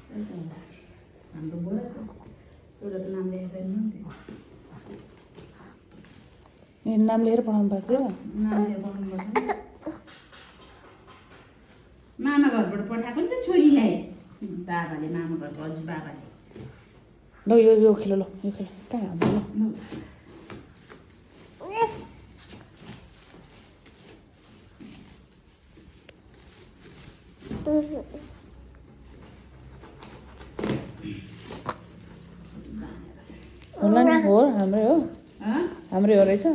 हाम्रो बोला त एउटा त नाम लेखेको छैन नि त्यो नाम लिएर पढाउनु भएको थियो नाम लिएर पढाउनु पर्छ मामा घरबाट पठाएको नि त छोरीलाई बाबाले मामा घरको हजुर बाबाले ल यो खेलो ल यो खेलो कहाँ हाम्रो ल होला नि हो हाम्रै हो हाम्रै हो रहेछ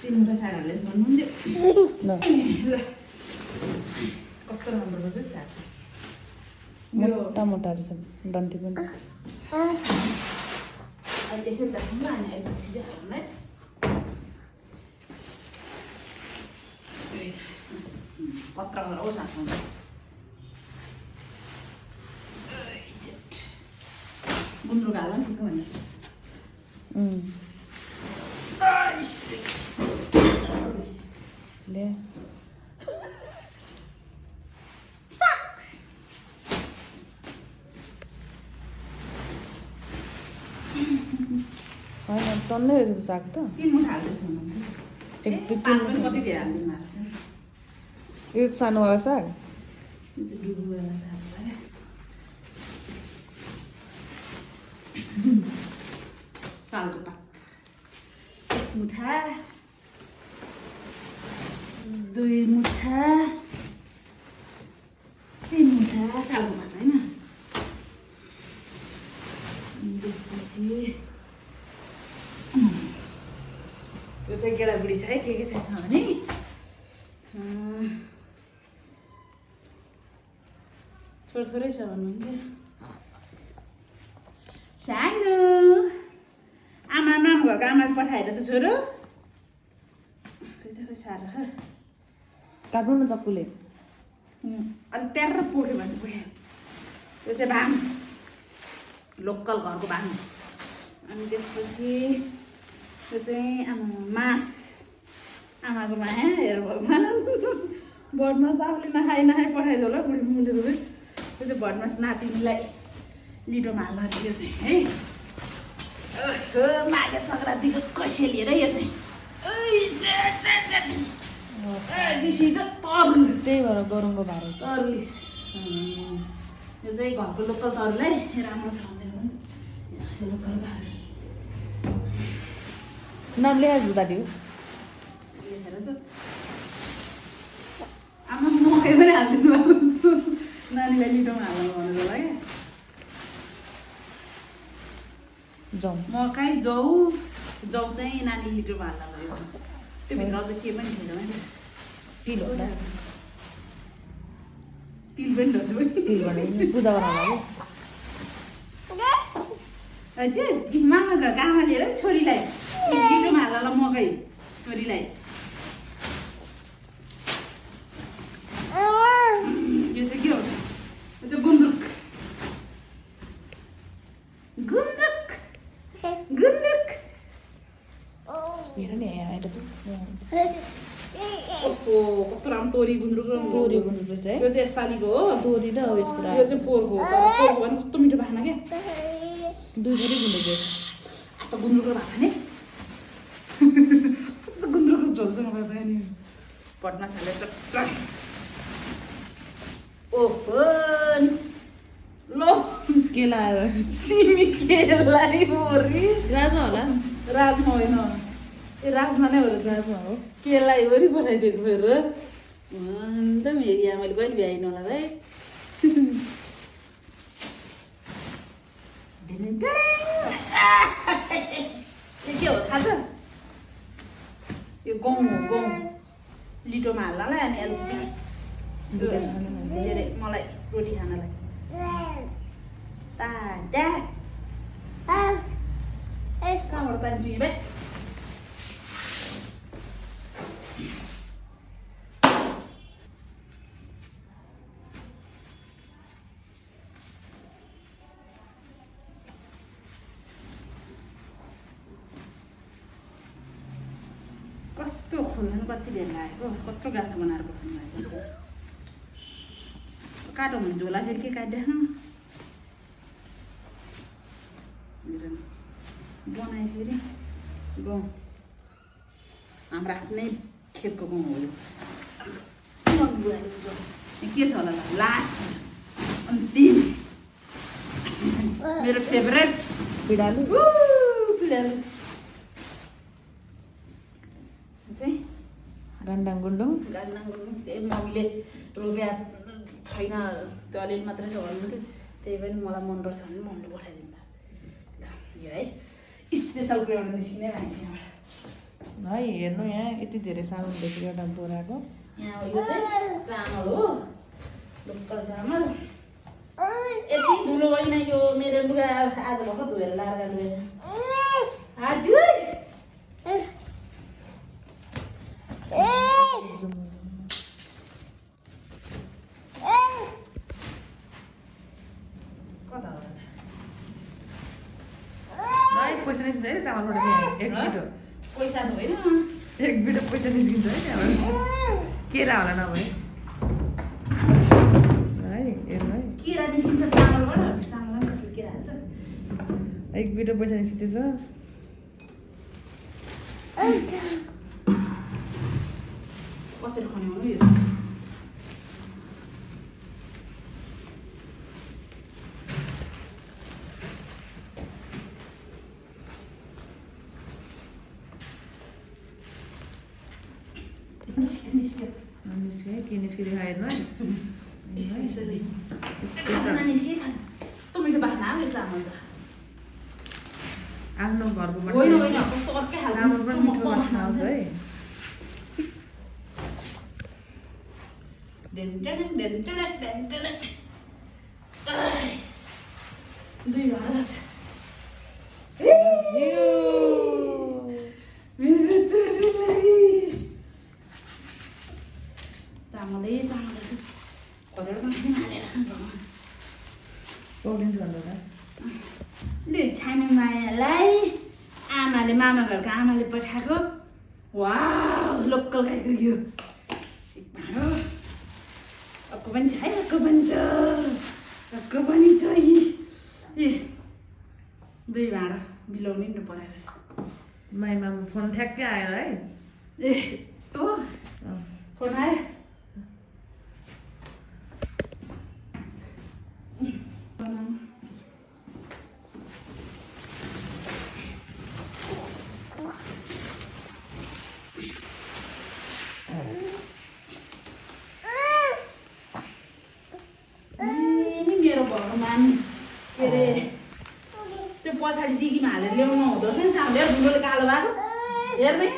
तिनवटा सागहरूले भन्नुहुन्थ्यो ल कस्तो राम्रो रहेछ साग मोटा मोटा रहेछ डन्टी पनि अहिले यसै त खाऊँ अनि अलिपछि चाहिँ हालौँ है कत्रा गरेर ओ साग खाउँछ गुन्द्रुक हाल्दा पनि ठिक भन्नुहोस् ले होइन टन्नै रहेछ त साग त 3 मुठा हाल्दैछ हुनुहुन्थ्यो एक दुई पात पनि कति धेरै हालिदिनु भएको छ यो सानोवाला साग यो चाहिँ डुबुवाला साग भयो सालको पात 1 मुठा 2 मुठा 3 मुठा सालको पात होइन त्यसपछि यो चाहिँ गेडागुडी छ है के छ भने छोरछोरै छ भन्नुहुन्थ्यो सानो आमा मामा घरको आमाले पठाएर त छोरो खोइ साह्रो काट्नु न चक्कुले अनि ट्यार पोख्यो भने पुग्यो यो चाहिँ भाङ लोकल घरको भाङ अनि त्यसपछि यो चाहिँ आमा मास आमाको माया हेर भगवान् भटमास आफूले नखाइ पठाइदियो होला बुढी मुले यो चाहिँ भटमास नातिनीलाई लिटोमा हाल्दा यो चाहिँ है माघे सङ्क्रान्तिको कसेली र यो चाहिँ डिसीको तरुल त्यही भएर गरौँको भारो छ तरुलिस यो चाहिँ घरको लोकल तरुलाई राम्रो छ भन्दै लोकल भारो नाम लेखाएको दाजु लेखेर छ आमा मकै पनि हालिदिनु भएको छु नानीलाई लिटोमा हाल्नु भनेर होला क्या जाउँ मकै जौ चाहिँ नानी लिटोमा हाल्दा भयो त्योभित्र अझ के पनि छैन नि तिल होला तिल पनि ढोसो तिल भने पूजा बनाउनु हजुर मामा घरको आमाले हेर छोरीलाई लिटोमा हाल्दा मकै छोरीलाई यो चाहिँ के हो यो चाहिँ गुन्द्रुक गुन्द्रुक गुन्द्रुक हेर नि यहाँ ओहो कस्तो राम्रो तोरी गुन्द्रुक र तोरी गुन्द्रुक चाहिँ यो चाहिँ यसपालिको हो तोरी र यसको यो चाहिँ पोहोरको हो तर पोहोरको भने कस्तो मिठो भाना क्या दुई थरी गुन्द्रुक त गुन्द्रुक र भात खाने कस्तो गुन्द्रुक झोलसँग भएछ नि भटमास हालेर चट्ट ओहो लो केला सिमी केलाई होरी राजमा होला राजमा होइन ए राजमा नै हो रहेछ राजमा हो केलाई होरी पठाइदिएको फेर अन्त मेरी आमाले कहिले भ्याइन होला भाइ के हो थाहा छ यो गहुँ हो गहुँ लिटोमा हाल्नलाई अनि अलिकति के अरे मलाई रोटी खानलाई ताजा कहाँबाट पानी भाइ कस्तो खोल्नु कति बेर लागेको कत्रो गाह्रो बनाएर बस्नु भएको छ काटौँ भने झोला फेरि के काटिदिएन बनाएँ फेरि गहुँ हाम्रो आफ्नै खेतको गहुँ हो यो के छ होला लास्ट अन्तिम मेरो फेभरेट पिडालु पिँडालु चाहिँ गान्डाङ गुन्डुङ गाड्न त्यही मम्मीले रुपियाँ छैन त्यो अलिअलि मात्रै छ भन्नुहुन्थ्यो त्यही पनि मलाई मनपर्छ भने मम्मीले पठाइदिनु ल यो है स्पेसल कुरा एउटा निस्किने मान्छे यहाँबाट भाइ हेर्नु यहाँ यति धेरै सामान देखेर एउटा बोराको यहाँ यो चाहिँ चामल हो लोकल चामल यति धुलो होइन यो मेरो लुगा आज भर्खर धोएर लाएर गएर हजुर कता हो भाइ पैसा निस्किन्छ है चामलबाट नि एक बिटो पैसा त होइन एक बिटो पैसा निस्किन्छ है त्यहाँबाट केरा होला नभए है हेर्नु है किरा निस्किन्छ चामलबाट चामलमा पनि कसरी किरा हाल्छ एक बिटो पैसा निस्किँदैछ कसरी खन्याउनु यो निस्क्यो निस्क्यो है के निस्किँदै हेर्नु है यसरी कसरी निस्क्यो कस्तो मिठो बाख्ना हो यो चामल त आफ्नो घरको होइन होइन कस्तो अर्कै चामल पनि मिठो बास्ना आउँछ है दुई भाँडा छ मेरो छोरीलाई चामलै चामल रहेछ कतिवटा पनि हालेर पौडिन्छ भन्नु त लु छानु मायालाई आमाले मामा घरको आमाले पठाएको वा लोकल गाईको यो एक भाँडो अर्को पनि छ है अर्को पनि छ अर्को पनि छ ए दुई भाँडो बिलाउनै नि परेर छ माइ मामा फोन ठ्याक्कै आएर है ए हो फोन आयो मेरो भगवान के अरे त्यो पछाडि दिगीमा हालेर ल्याउनु हुँदो रहेछ नि चामल धुलोले कालो भएको हेर्दै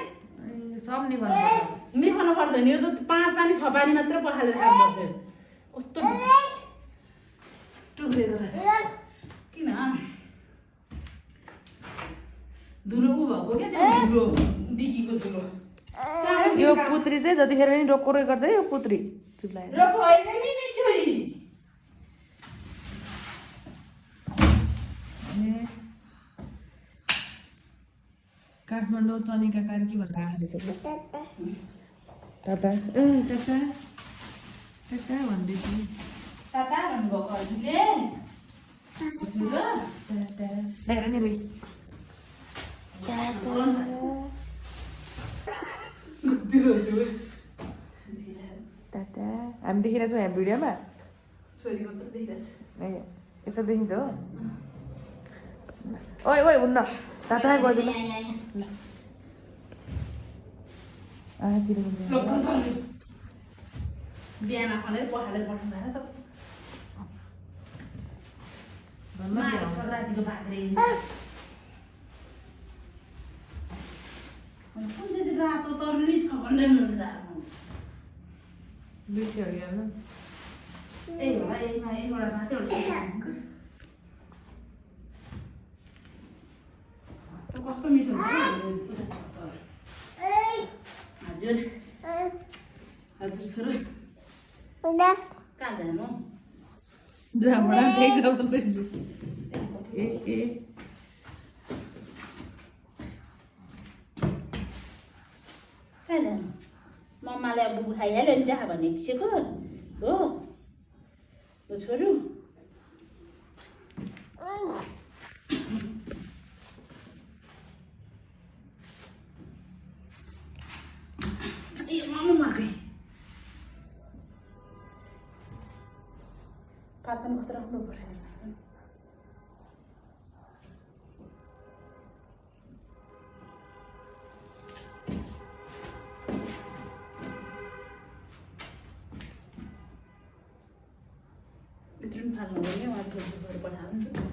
सब निभाउनु निभाउनु पर्छ नि यो त 5 पानी 6 पानी मात्र पखालेर खानुपर्छ कस्तो टुक्रेको रहेछ किन धुलो उ भएको क्या त्यो धुलो दिगीको धुलो यो पुत्री चाहिँ जतिखेर नि रोकोरै गर्छ है यो पुत्री चिप्लाएर रोको होइन नि मिठोई काठमाडौँ चनेका कार्की भन्छ टाटा टाटा टाटा भन्दैछु टाटा भन्नुभएको हजुरले ल्याएर नि भाइ टाटा हामी देखिरहेको छौँ यहाँ भिडियोमा छोरी मात्र देखिरहेछ यसो देखिन्छ हो ओइ ओइ हुन्न टाटा गरिदिनु ल आतिर बिहान खनेर पखालेर पठाउनु भएछ रातिको भाग्रे कुन चाहिँ रातो तरुलिस खबरले हुन्छ बिर्सिहरू हेर्नु ए होला एकमा एकवटा मात्रै एउटा कस्तो मिठो हुन्छ हजुर हजुर छोरो कहाँ जानु जहाँबाट त्यही जाउँदैछु ए ए कहाँ जानु मम्माले अब बुबु खाइहाल्यो नि जहाँ भनेको छिएको हो छोरो ए मामु मार्कै पात पनि कस्तो राम्रो पऱ्यो यत्रो पनि फाल्नु हुँदैन उहाँले ठुलो पठाएको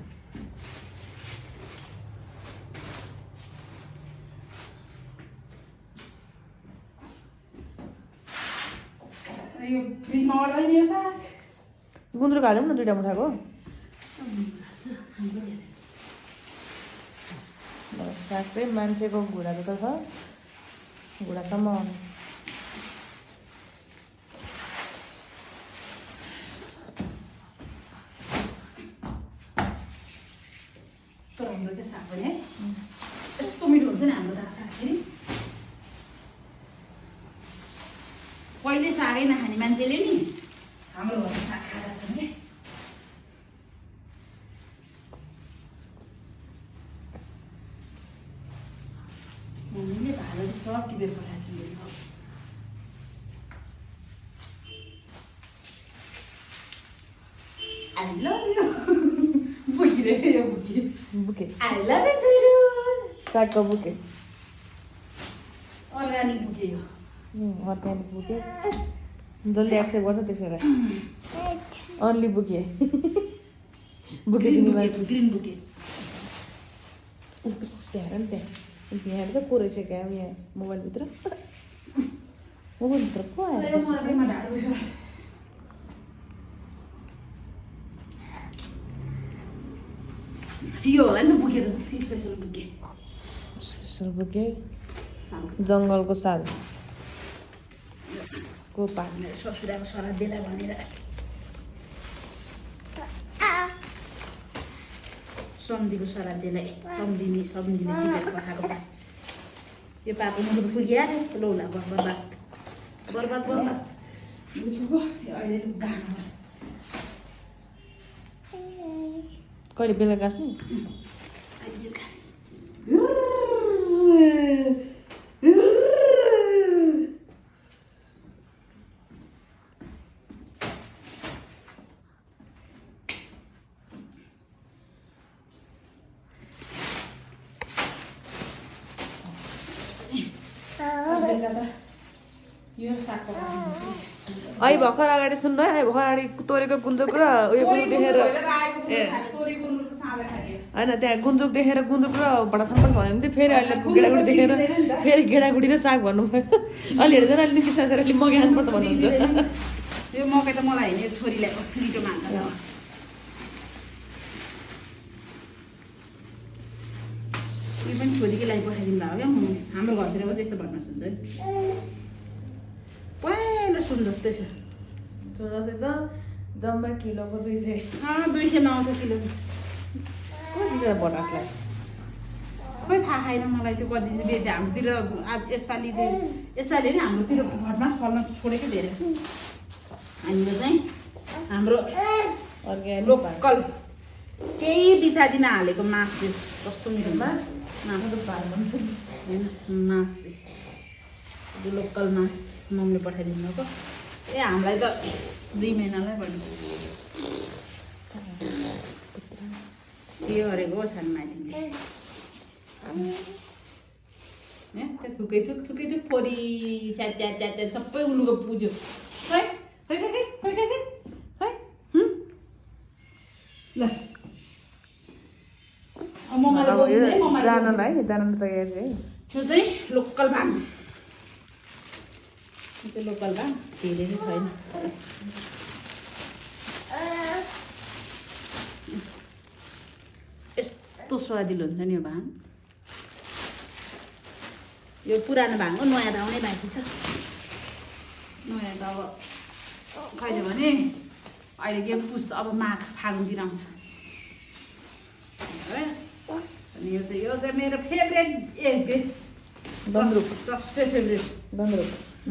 यो फ्रिजमा अड्दैन यो साग गुन्द्रुक हाल्यौँ न 2टा मुठाको साग चाहिँ मान्छेको घुँडा जस्तो छ घुँडासम्म आउने तर हाम्रो त्यो साग पनि है यस्तो मिठो हुन्छ नि हाम्रो दाग साग फेरि कहिले सागै नखाने मान्छेले नि हाम्रो घरमा साग खाँदा छन् कि मम्मीले भालो चाहिँ सब टिपेर पठाएको छु I love you बुकी रे यो बुकी बुके I love you छोरो सागको बुके अर्ग्यानिक बुकी यो अर्ग्यानिक बुके जसले एक्सेप्ट गर्छ त्यसैलाई अन्ली बुके बुके दिने मान्छे ग्रीन बुके हेर नि त्यहाँ बिहान त को रहेछ क्या यहाँ मोबाइलभित्र मोबाइलभित्र को आएर यो होला नि bouquet special bouquet special bouquet जङ्गलको साल को पात मेरो ससुराको सरादेला भनेर सम्धीको सरादेलाई सम्धिनी टिपेर पठाएको पात यो पातको मुख फुकिहाल्यो लौला बर्बाद बुझ्नुको अहिले गाह्रो कहिले बेला गाँच्ने यो सागको अहिले भर्खर अगाडि सुन्नु है भर्खर अगाडि तोरेको गुन्द्रुक र उयो गुन्द्रुक देखेर होइन त्यहाँ गुन्द्रुक देखेर गुन्द्रुक र भडाथान पनि भन्यो भने फेरि अहिले गेडागुडी देखेर फेरि गेडागुडी र साग भन्नुभयो अहिले हेर्दैन अहिले निस्किसकेर अहिले मकै खानुपर्छ भन्नुहुन्छ यो मकै त मलाई होइन छोरीलाई लिटो मान्छ यो पनि छोरीकै लागि पठाइदिनु भएको क्या हाम्रो घरतिरको चाहिँ यस्तो भन्न सुन्छ पहिलो सुन जस्तै छ जस्तै छ जम्मा किलोको 200 200 आउँछ किलो कति भटासलाई खोइ थाहा छैन मलाई त्यो कति चाहिँ बेच्दै हाम्रोतिर आज यसपालि नि हाम्रोतिर भटमास फल्न छोडेको धेरै अनि यो चाहिँ हाम्रो अर्ग्यानिक लोकल केही बिसादी नहालेको मास चाहिँ कस्तो मिठो मास होइन मास यो लोकल मास मम्मीले पठाइदिनु भएको ए हामीलाई त 2 महिनालाई भन्नु के गरेको छन् माइतीले थुकै थुक पोरी च्याट सबै उल्लुको पुज्यो खै ल जानलाई तयार चाहिँ यो चाहिँ लोकल भाङ यो चाहिँ लोकल भाङ धेरै चाहिँ छैन यस्तो स्वादिलो हुन्छ नि यो भाङ यो पुरानो भाङ हो नयाँ त आउनै बाँकी छ नयाँ त अब कहिले भने अहिले के पुस अब माघ फागुनतिर आउँछ अनि यो चाहिँ मेरो फेभरेट गुन्द्रुक सबसे फेभरेट गुन्द्रुक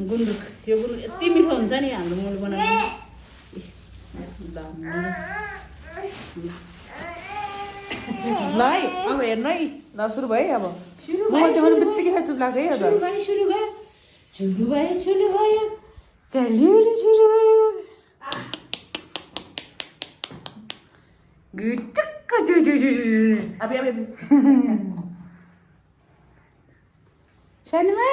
गुन्द्रुक त्यो गुन्द्रुक यति मिठो हुन्छ नि हाम्रो मोल बनाउने ल ल है अब हेर्नु है ल सुरु भयो है अब सुरु मोबाइल देखाउने बित्तिकै चुप लाग्छ है अब सुरु भयो सुरु भयो कलिउली सुरु भयो गुटुक्क अब सानोमा